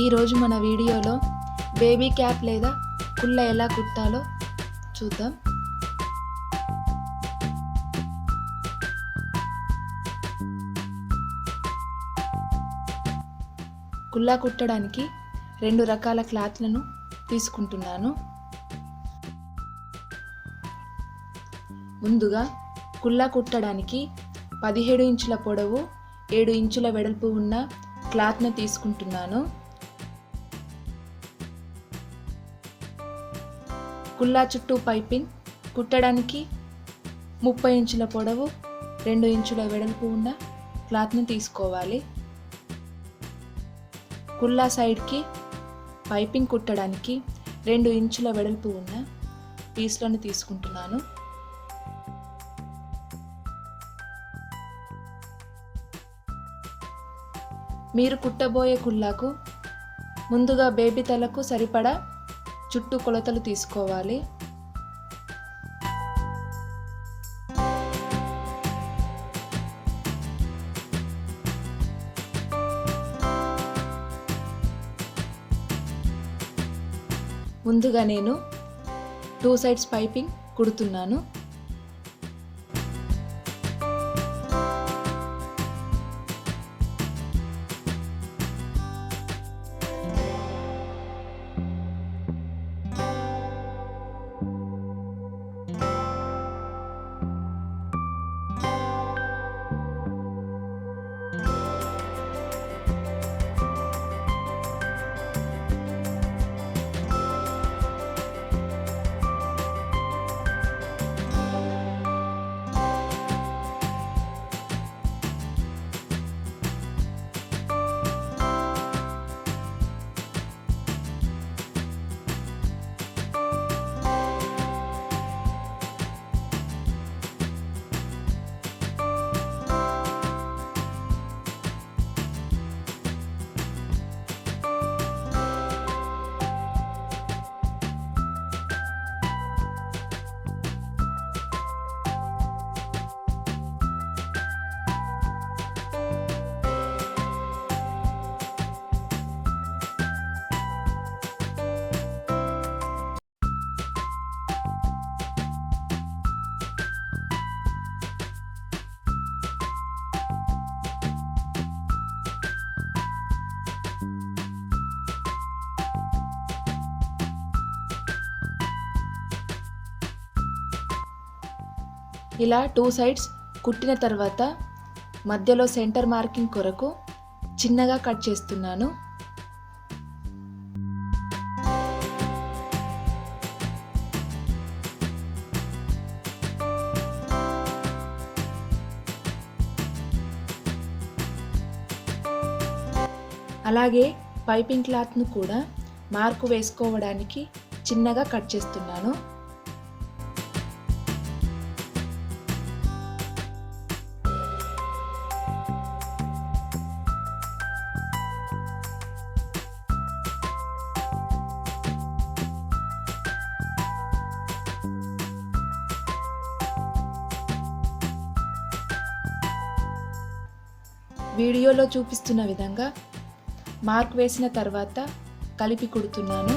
ఈరోజు మన వీడియోలో బేబీ క్యాప్ లేదా కుల్ల ఎలా కుట్టాలో చూద్దాం. కుల్లా కుట్టడానికి 2 రకాల క్లాత్లను తీసుకుంటున్నాను. ముందుగా కుల్లా కుట్టడానికి 17 ఇంచుల పొడవు 7 ఇంచుల వెడల్పు ఉన్న క్లాత్ను తీసుకుంటున్నాను. కుల్లా చుట్టూ పైపింగ్ కుట్టడానికి 30 ఇంచుల పొడవు 2 ఇంచుల వెడల్పు ఉన్న క్లాత్ని తీసుకోవాలి. కుల్లా సైడ్కి పైపింగ్ కుట్టడానికి 2 ఇంచుల వెడల్పు ఉన్న పీస్లను తీసుకుంటున్నాను. మీరు కుట్టబోయే కుల్లాకు ముందుగా బేబీ తలకు సరిపడా చుట్టూ కొలతలు తీసుకోవాలి. ముందుగా నేను 2 సైడ్స్ పైపింగ్ కుడుతున్నాను. ఇలా 2 సైడ్స్ కుట్టిన తర్వాత మధ్యలో సెంటర్ మార్కింగ్ కొరకు చిన్నగా కట్ చేస్తున్నాను. అలాగే పైపింగ్ క్లాత్ను కూడా మార్కు వేసుకోవడానికి చిన్నగా కట్ చేస్తున్నాను. వీడియోలో చూపిస్తున్న విధంగా మార్క్ వేసిన తర్వాత కలిపి కుడుతున్నాను.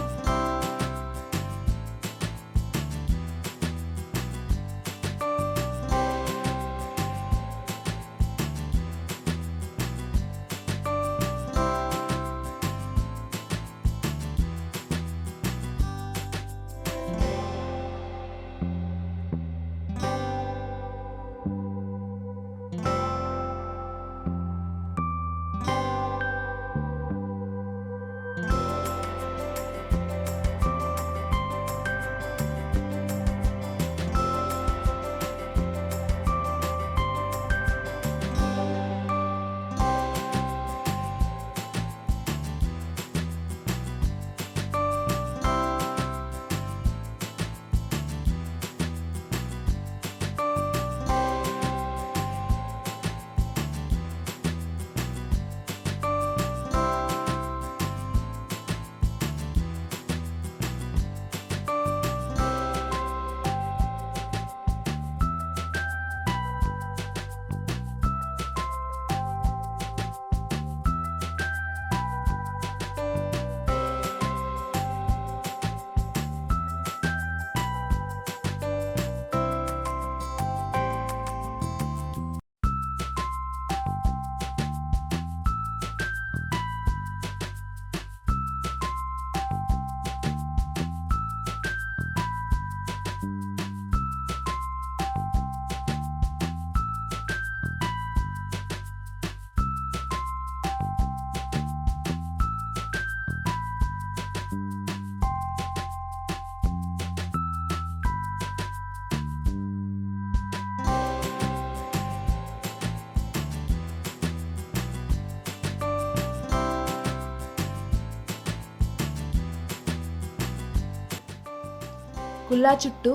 కుల్లా చుట్టూ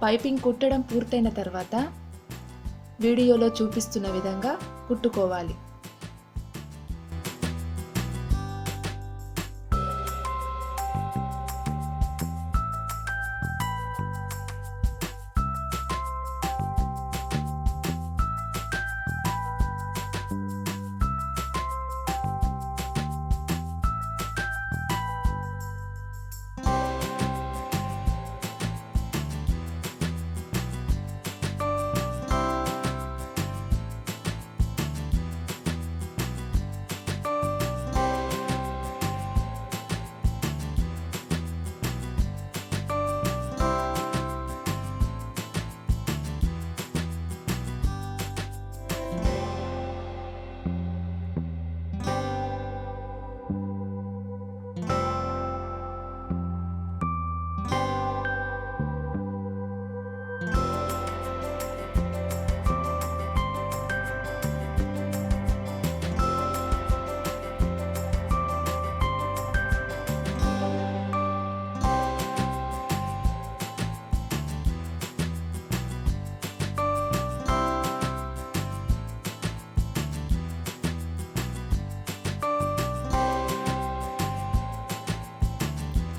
పైపింగ్ కుట్టడం పూర్తయిన తర్వాత వీడియోలో చూపిస్తున్న విధంగా కుట్టుకోవాలి.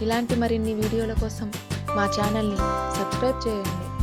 ఇలాంటి మరిన్ని వీడియోల కోసం మా ఛానల్ని సబ్స్క్రైబ్ చేయండి.